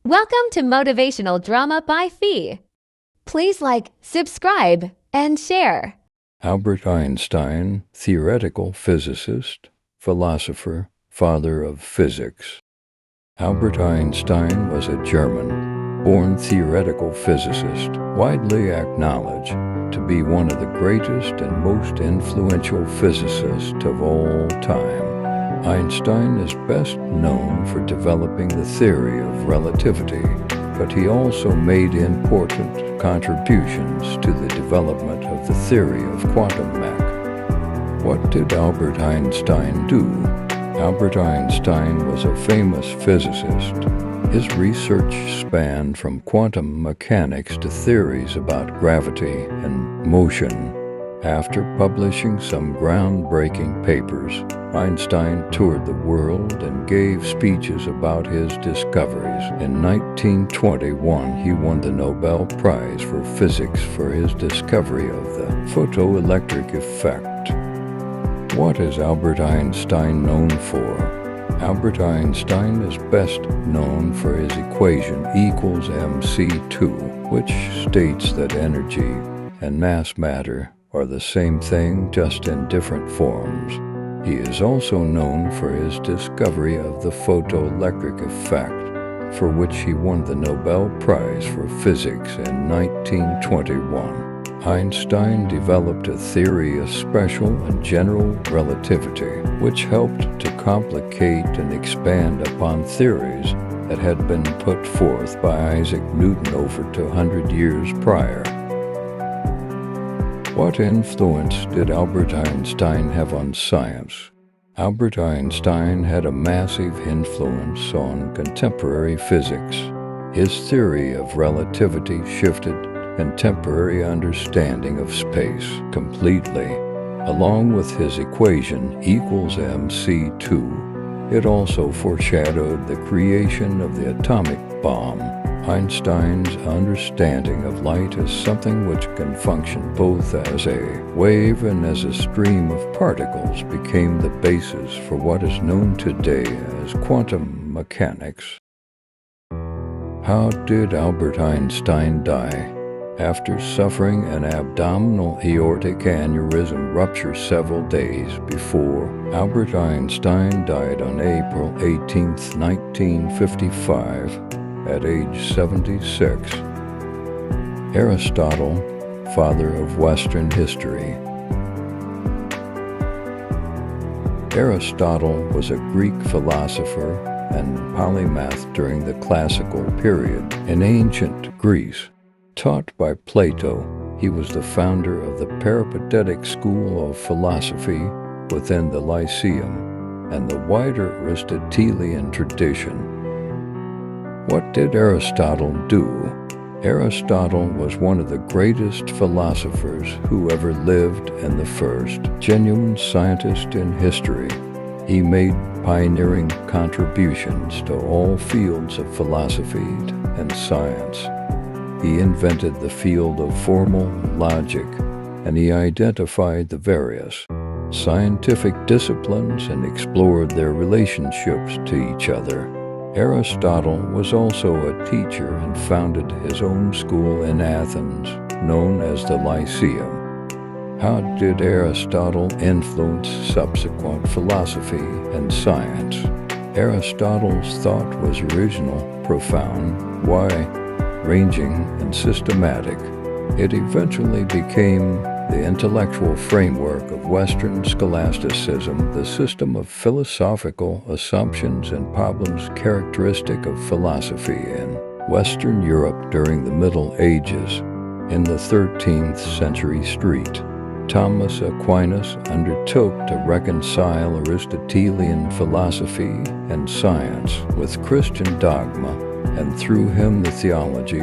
Welcome to Motivational Drama by Fee. Please like, subscribe, and share. Albert Einstein, theoretical physicist, philosopher, father of physics. Albert Einstein was a German-born theoretical physicist, widely acknowledged to be one of the greatest and most influential physicists of all time. Einstein is best known for developing the theory of relativity, but he also made important contributions to the development of the theory of quantum mechanics. What did Albert Einstein do? Albert Einstein was a famous physicist. His research spanned from quantum mechanics to theories about gravity and motion. After publishing some groundbreaking papers, Einstein toured the world and gave speeches about his discoveries. In 1921, he won the Nobel Prize for Physics for his discovery of the photoelectric effect. What is Albert Einstein known for? Albert Einstein is best known for his equation equals mc2, which states that energy and matter are the same thing, just in different forms. He is also known for his discovery of the photoelectric effect, for which he won the Nobel Prize for Physics in 1921. Einstein developed a theory of special and general relativity, which helped to complicate and expand upon theories that had been put forth by Isaac Newton over 200 years prior. What influence did Albert Einstein have on science? Albert Einstein had a massive influence on contemporary physics. His theory of relativity shifted contemporary understanding of space completely. Along with his equation equals mc2, it also foreshadowed the creation of the atomic bomb. Einstein's understanding of light as something which can function both as a wave and as a stream of particles became the basis for what is known today as quantum mechanics. How did Albert Einstein die? After suffering an abdominal aortic aneurysm rupture several days before, Albert Einstein died on April 18, 1955. At age 76. Aristotle, father of Western history. Aristotle was a Greek philosopher and polymath during the classical period in ancient Greece. Taught by Plato, he was the founder of the Peripatetic school of philosophy within the Lyceum and the wider Aristotelian tradition. What did Aristotle do? Aristotle was one of the greatest philosophers who ever lived and the first genuine scientist in history. He made pioneering contributions to all fields of philosophy and science. He invented the field of formal logic, and he identified the various scientific disciplines and explored their relationships to each other. Aristotle was also a teacher and founded his own school in Athens, known as the Lyceum. How did Aristotle influence subsequent philosophy and science? Aristotle's thought was original, profound, wide-ranging, and systematic. It eventually became the intellectual framework of Western scholasticism, the system of philosophical assumptions and problems characteristic of philosophy in Western Europe during the Middle Ages. In the 13th century Street, Thomas Aquinas undertook to reconcile Aristotelian philosophy and science with Christian dogma, and through him the theology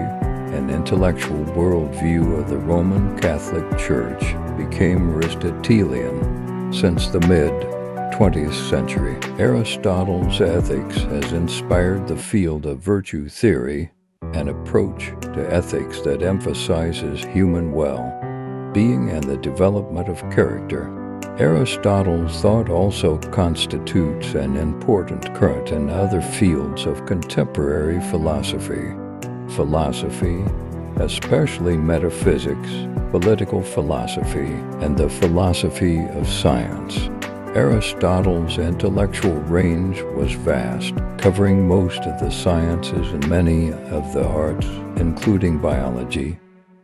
and intellectual worldview of the Roman Catholic Church became Aristotelian. Since the mid-20th century, Aristotle's ethics has inspired the field of virtue theory, an approach to ethics that emphasizes human well-being and the development of character. Aristotle's thought also constitutes an important current in other fields of contemporary philosophy. Philosophy, especially metaphysics, political philosophy, and the philosophy of science. Aristotle's intellectual range was vast, covering most of the sciences and many of the arts, including biology,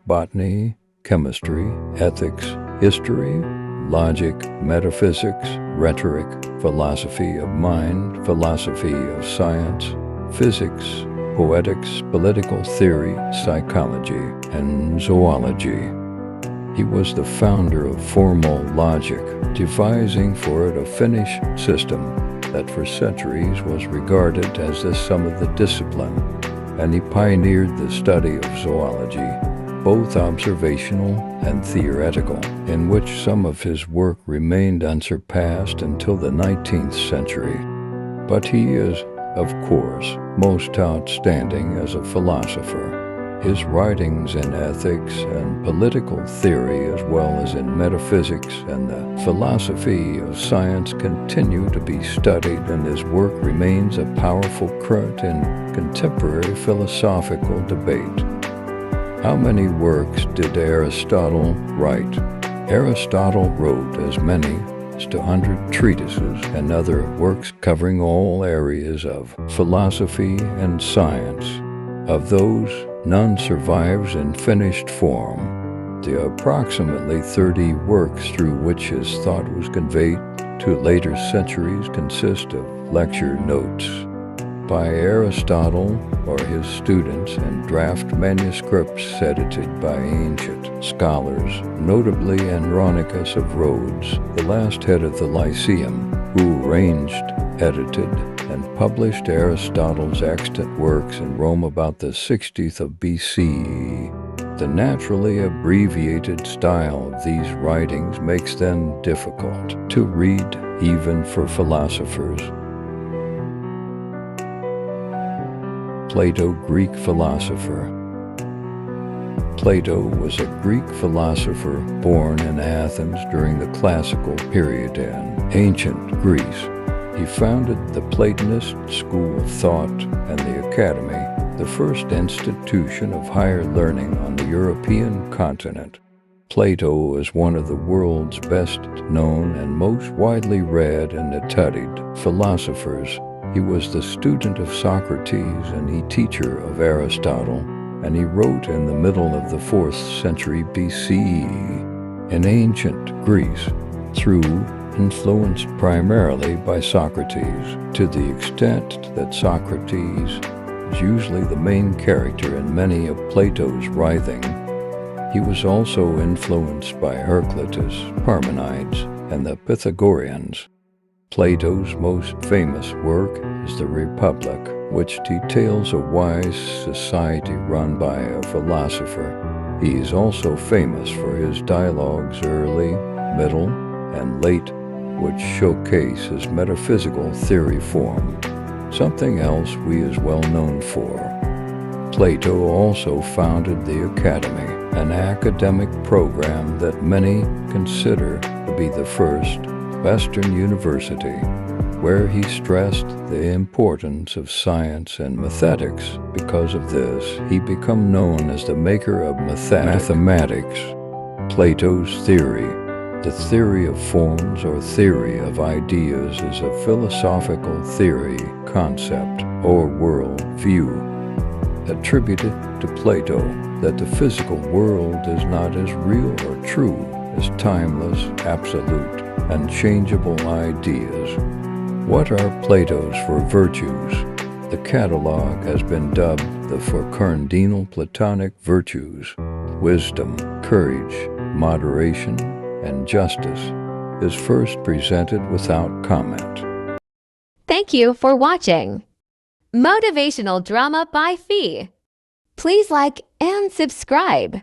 botany, chemistry, ethics, history, logic, metaphysics, rhetoric, philosophy of mind, philosophy of science, physics, poetics, political theory, psychology, and zoology. He was the founder of formal logic, devising for it a finished system that for centuries was regarded as the sum of the discipline, and he pioneered the study of zoology, both observational and theoretical, in which some of his work remained unsurpassed until the 19th century. But he is, of course, most outstanding as a philosopher. His writings in ethics and political theory, as well as in metaphysics and the philosophy of science, continue to be studied, and his work remains a powerful current in contemporary philosophical debate. How many works did Aristotle write? Aristotle wrote as many as 100 treatises and other works covering all areas of philosophy and science. Of those, none survives in finished form. The approximately 30 works through which his thought was conveyed to later centuries consist of lecture notes by Aristotle or his students and draft manuscripts edited by ancient scholars, notably Andronicus of Rhodes, the last head of the Lyceum, who arranged, edited, and published Aristotle's extant works in Rome about the 60th of BCE. The naturally abbreviated style of these writings makes them difficult to read even for philosophers. Plato, Greek philosopher. Plato was a Greek philosopher born in Athens during the classical period in ancient Greece. He founded the Platonist school of thought and the Academy, the first institution of higher learning on the European continent. Plato is one of the world's best known and most widely read and studied philosophers. He was the student of Socrates and the teacher of Aristotle, and he wrote in the middle of the 4th century BCE in ancient Greece, influenced primarily by Socrates, to the extent that Socrates is usually the main character in many of Plato's writing. He was also influenced by Heraclitus, Parmenides, and the Pythagoreans. Plato's most famous work is The Republic, which details a wise society run by a philosopher. He is also famous for his dialogues early, middle, and late, which showcase his metaphysical theory form, something else we is well known for. Plato also founded the Academy, an academic program that many consider to be the first Western university, where he stressed the importance of science and mathematics. Because of this, he became known as the maker of mathematics. Plato's theory, the theory of forms or theory of ideas, is a philosophical theory, concept, or world view attributed to Plato that the physical world is not as real or true as timeless, absolute, unchangeable ideas. What are Plato's four virtues? The catalog has been dubbed the four cardinal Platonic virtues: wisdom, courage, moderation, and justice, is first presented without comment. Thank you for watching Motivational Drama by Fee. Please like and subscribe.